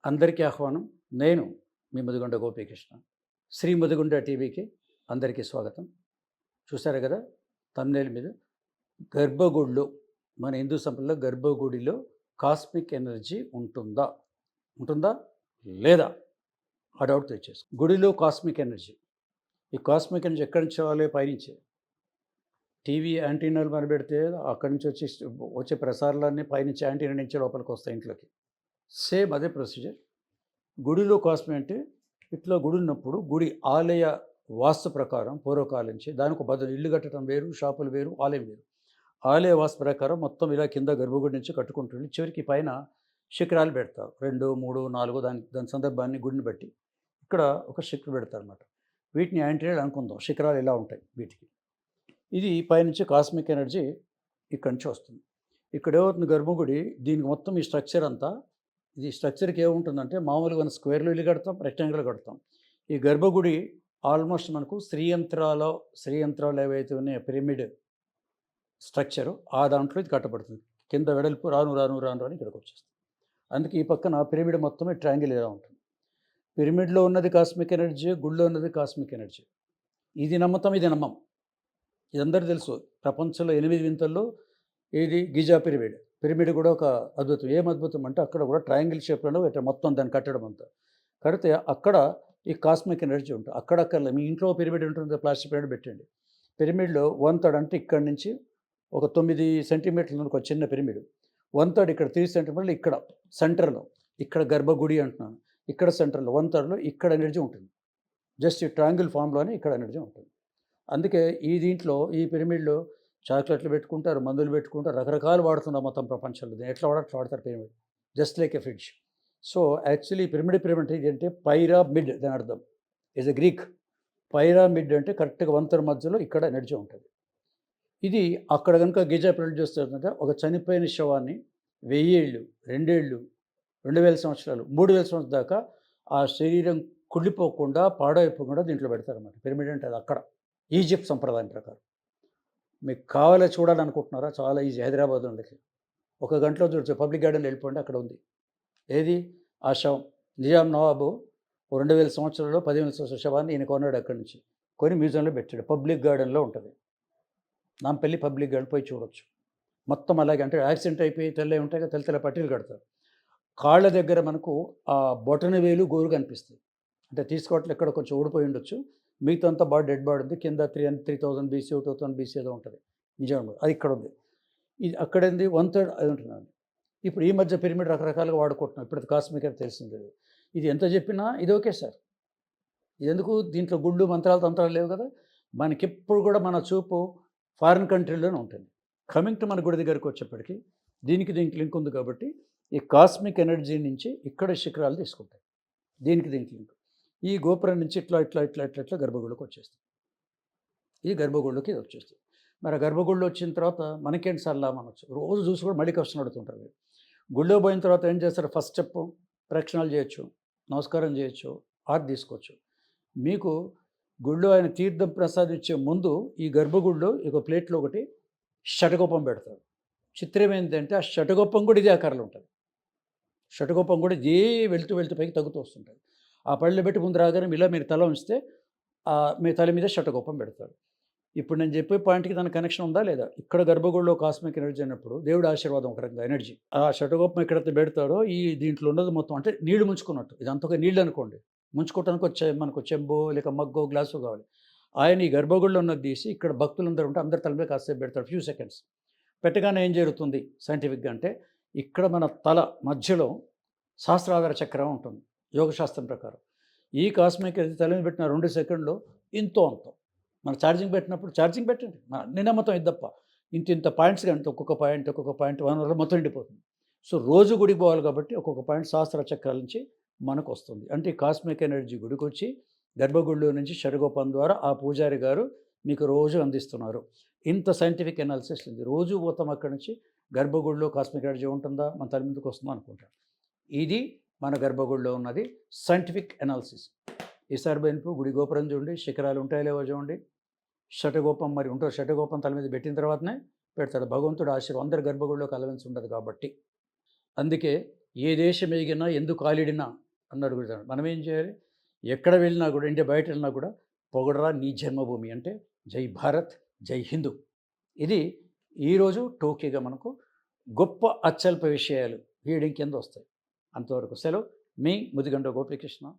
అందరికీ ఆహ్వానం. నేను మీ ముదిగొండ గోపీకృష్ణ. శ్రీ ముదిగొండ టీవీకి అందరికీ స్వాగతం. చూసారు కదా థంబ్‌నెయిల్ మీద గర్భగుడిలో మన హిందూ సంప్రదాయంలో గర్భగుడిలో కాస్మిక్ ఎనర్జీ ఉంటుందా? ఉంటుందా? లేదా? ఆ డౌట్ తెచ్చేసుకో. గుడిలో కాస్మిక్ ఎనర్జీ. ఈ కాస్మిక్ ఎనర్జీ ఎక్కడి నుంచి రావాలి? పైనుంచే. టీవీ యాంటీనాలు మన పెడితే అక్కడి నుంచి వచ్చే ప్రసారాలన్నీ పైనుంచి యాంటీనా నుంచి లోపలికి వస్తాయి ఇంట్లోకి. సేమ్ అదే ప్రొసీజర్. గుడిలో కాస్మిక్ అంటే ఇట్లా గుడి ఉన్నప్పుడు గుడి ఆలయ వాస్తు ప్రకారం పూర్వకాలం నుంచి దానికి ఒక ఇల్లు కట్టడం వేరు, షాపులు వేరు, ఆలయం వేరు. ఆలయ వాస్తు ప్రకారం మొత్తం ఇలా కింద గర్భగుడి నుంచి కట్టుకుంటుంది. చివరికి పైన శిఖరాలు పెడతారు. 2, 3, 4 దాని దాని సందర్భాన్ని గుడిని బట్టి ఇక్కడ ఒక శిఖరం పెడతారనమాట. వీటిని యాంటీనాలు అనుకుందాం. శిఖరాలు ఇలా ఉంటాయి వీటికి. ఇది పైనుంచి కాస్మిక్ ఎనర్జీ ఇక్కడి నుంచి వస్తుంది. ఇక్కడ ఏమవుతుంది గర్భగుడి దీనికి మొత్తం ఈ స్ట్రక్చర్ అంతా ఇది స్ట్రక్చర్కి ఏముంటుందంటే మామూలుగా మనం స్క్వేర్లో ఇల్లు కడతాం, రెక్టాంగిల్ కడతాం. ఈ గర్భగుడి ఆల్మోస్ట్ మనకు శ్రీయంత్రాలు ఏవైతే ఉన్నాయో పిరమిడ్ స్ట్రక్చరు ఆ దాంట్లో ఇది కట్టబడుతుంది. కింద వెడల్పు రాను రాను రాను రాను ఇక్కడికి వచ్చేస్తుంది. అందుకే ఈ పక్కన పిరమిడ్ మొత్తమే ట్రయాంగిల్ ఇలా ఉంటుంది. పిరమిడ్లో ఉన్నది కాస్మిక్ ఎనర్జీ, గుడిలో ఉన్నది కాస్మిక్ ఎనర్జీ. ఇది నమ్ముతాం, ఇది నమ్మం. ఇది అందరికీ తెలుసు. ప్రపంచంలో 8 వింతల్లో ఏది గిజా పిరమిడ్. పిరమిడ్ కూడా ఒక అద్భుతం. ఏం అద్భుతం అంటే అక్కడ కూడా ట్రయాంగిల్ షేప్‌లో ఇట్లా మొత్తం దాన్ని కట్టడం అంతా. కడితే అక్కడ ఈ కాస్మిక్ ఎనర్జీ ఉంటుంది. అక్కడక్కర్లే మీ ఇంట్లో పిరమిడ్ ఉంటుంది, ప్లాస్టిక్ పిరమిడ్ పెట్టండి. పిరమిడ్‌లో 1/3 అంటే ఇక్కడి నుంచి ఒక 9 సెంటీమీటర్ల ఒక చిన్న పిరమిడ్. 1/3 ఇక్కడ 3 సెంటీమీటర్లు ఇక్కడ సెంటర్‌లో. ఇక్కడ గర్భగుడి అంటున్నాను. ఇక్కడ సెంటర్‌లో 1/3లో ఇక్కడ ఎనర్జీ ఉంటుంది. జస్ట్ ఈ ట్రయాంగిల్ ఫామ్‌లోనే ఇక్కడ ఎనర్జీ ఉంటుంది. అందుకే ఈ దీంట్లో ఈ పిరమిడ్‌లో చాక్లెట్లు పెట్టుకుంటారు, మందులు పెట్టుకుంటారు, రకరకాలు వాడుతున్నారు మొత్తం ప్రపంచంలో. దీన్ని ఎట్లా అట్లా వాడతారు pyramid. Just like a fridge. So, actually pyramid ఏంటంటే పైరామిడ్ దాని అర్థం. Is a Greek. పైరామిడ్ అంటే కరెక్ట్‌గా 1/3 మధ్యలో ఇక్కడ ఎనర్జీ ఉంటుంది. ఇది అక్కడ గనుక గిజా పిరమిడ్ చూస్తుందంటే ఒక చనిపోయిన శవాన్ని 1000 ఏళ్ళు, 2 ఏళ్ళు, 2000 సంవత్సరాలు, 3000 సంవత్సరాల దాకా ఆ శరీరం కుళ్ళిపోకుండా, పాడైపోకుండా దీంట్లో పెడతారన్నమాట. పిరమిడ్ అంటే అది అక్కడ. ఈజిప్ట్ సంప్రదాయం ప్రకారం. మీకు కావాలో చూడాలనుకుంటున్నారా? చాలా ఈజీ. హైదరాబాద్ ఉండేది. ఒక గంటలో చూడొచ్చు. పబ్లిక్ గార్డెన్‌లో వెళ్ళిపోండి, అక్కడ ఉంది. ఏది? ఆ శవం. నిజాం నవాబు 2000 సంవత్సరాల్లో 10,000 సంవత్సరాల శవాన్ని ఈయన కొన్నాడు అక్కడి నుంచి. కొని మ్యూజియంలో పెట్టాడు. పబ్లిక్ గార్డెన్‌లో ఉంటుంది. నాంపల్లి పబ్లిక్ గార్డెన్ పోయి చూడొచ్చు. మొత్తం అలాగే అంటే యాక్సిడెంట్ అయిపోయి తెల్లవి ఉంటాయి కదా, తెల్ల తెల్ల పట్టీలు కడతారు. కాళ్ళ దగ్గర మనకు ఆ బొటన వేలు, గోరు కనిపిస్తాయి. అంటే తీసుకోవట్లే ఎక్కడ కొంచెం ఊడిపోయి ఉండొచ్చు. మిగతా అంతా డెడ్ బాడీ ఉంది. కింద 3000 బీసీ, 2000 బీసీ ఏదో ఉంటుంది. నిజాంలో అది ఇక్కడ ఉంది. ఇది అక్కడేంది 1/3 అది ఉంటున్నాను. ఇప్పుడు ఈ మధ్య పిరమిడ్ రకరకాలుగా వాడుకుంటున్నాం. ఇప్పుడు అది కాస్మిక్ అని తెలిసింది. ఇది ఎంత చెప్పినా ఇది ఓకే సార్. ఇదెందుకు దీంట్లో గుళ్ళు, మంత్రాలు, తంత్రాలు లేవు కదా! మనకెప్పుడు కూడా మన చూపు ఫారిన్ కంట్రీలోనే ఉంటుంది. కమింగ్ టు మన గుడి దగ్గరికి వచ్చేప్పటికి దీనికి లింక్ ఉంది కాబట్టి ఈ కాస్మిక్ ఎనర్జీ నుంచి ఇక్కడ శిఖరాలు తీసుకుంటాయి. దీనికి లింక్. ఈ గోపురం నుంచి ఇట్లా గర్భగుడిలోకి వచ్చేస్తుంది. ఈ గర్భగుడిలోకి ఇది వచ్చేస్తుంది. మరి ఆ గర్భగుడిలో వచ్చిన తర్వాత మనకేంటి సార్ లాభం అనొచ్చు. రోజు చూసి కూడా మళ్ళీ క్వశ్చన్ అడుగుతుంటారు మీరు. గుడిలో పోయిన తర్వాత ఏం చేస్తారు? ఫస్ట్ స్టెప్ ప్రదక్షిణాలు చేయొచ్చు, నమస్కారం చేయొచ్చు, హారతి తీసుకోవచ్చు. మీకు గుడిలో ఆయన తీర్థం ప్రసాదించే ముందు ఈ గర్భగుడిలో ఒక ప్లేట్లో ఒకటి షటకోపం పెడతారు. చిత్రం ఏంటంటే ఆ షటకోపం కూడా ఇదే ఆకారంలో ఉంటుంది. షటకోపం కూడా ఇదే వెళ్తూ పైకి తగ్గుతూ వస్తుంటుంది. ఆ పళ్ళెలో పెట్టి ముందు రాగానే ఇలా మీరు తల ఉంచితే మీ తల మీద షటకోపం పెడతారు. ఇప్పుడు నేను చెప్పే పాయింట్‌కి దానికి కనెక్షన్ ఉందా లేదా? ఇక్కడ గర్భగుడిలో కాస్మిక్ ఎనర్జీ అన్నప్పుడు దేవుడి ఆశీర్వాదం ఒక రకంగా ఎనర్జీ. ఆ షటకోపం ఎక్కడైతే పెడతారో ఈ దీంట్లో ఉన్నది మొత్తం అంటే నీళ్లు ముంచుకున్నట్టు. ఇదంతా ఒక నీళ్ళు అనుకోండి. ముంచుకోవటానికి మనకు చెంబో లేక మగ్గో, గ్లాసో కావాలి. ఆయన ఈ గర్భగుడిలో ఉన్నది తీసి ఇక్కడ భక్తులందరూ ఉంటే అందరి తల మీద కాసేపు పెడతాడు ఫ్యూ సెకండ్స్. పెట్టగానే ఏం జరుగుతుంది సైంటిఫిక్‌గా అంటే ఇక్కడ మన తల మధ్యలో సహస్రాధార చక్రం ఉంటుంది యోగశాస్త్రం ప్రకారం. ఈ కాస్మిక్ ఎనర్జీ తల మీద పెట్టిన 2 సెకండ్‌లో ఇంతో అంతో. మన ఛార్జింగ్ పెట్టినప్పుడు ఛార్జింగ్ పెట్టండి. నిన్న మొత్తం ఇది తప్ప ఇంత పాయింట్స్ కంటే ఒక్కొక్క పాయింట్ 1 వల్ల మొత్తం ఎండిపోతుంది. సో, రోజు గుడికి పోవాలి కాబట్టి ఒక్కొక్క పాయింట్ సహస్ర చక్రాల నుంచి మనకు వస్తుంది. అంటే ఈ కాస్మిక్ ఎనర్జీ గుడికొచ్చి గర్భగుడిలో నుంచి షటకోపం ద్వారా ఆ పూజారి గారు మీకు రోజు అందిస్తున్నారు. ఇంత సైంటిఫిక్ అనాలిసిస్ ఉంది. రోజు పోతాం అక్కడి నుంచి గర్భగుడిలో కాస్మిక్ ఎనర్జీ ఉంటుందా? మన తల మీదకి వస్తుందా అనుకుంటాం. ఇది మన గర్భగుడిలో ఉన్నది సైంటిఫిక్ అనాలిసిస్. ఈసారి పోయినప్పుడు గుడి గోపురం చూడండి, శిఖరాలు ఉంటాయో లేవో చూడండి. షటగోపం మరి ఉంటుంది. షటగోపం తల మీద పెట్టిన తర్వాతనే పెడతాడు. భగవంతుడు ఆశీర్వాదం అందరి గర్భగుడిలో కలవెన్స్ ఉండదు కాబట్టి. అందుకే ఏ దేశం ఎగినా ఎందుకు కాలిడినా అన్నాడు కూడా. మనం ఏం చేయాలి? ఎక్కడ వెళ్ళినా కూడా, ఇండియా బయట వెళ్ళినా కూడా పొగడరా నీ జన్మభూమి అంటే జై భారత్, జై హిందూ. ఇది ఈరోజు టోకీగా మనకు గొప్ప అత్యల్ప విషయాలు హీడింగ్ కింద వస్తాయి. అంతవరకు సెలవు. మీ ముదిగండ గోపీకృష్ణ.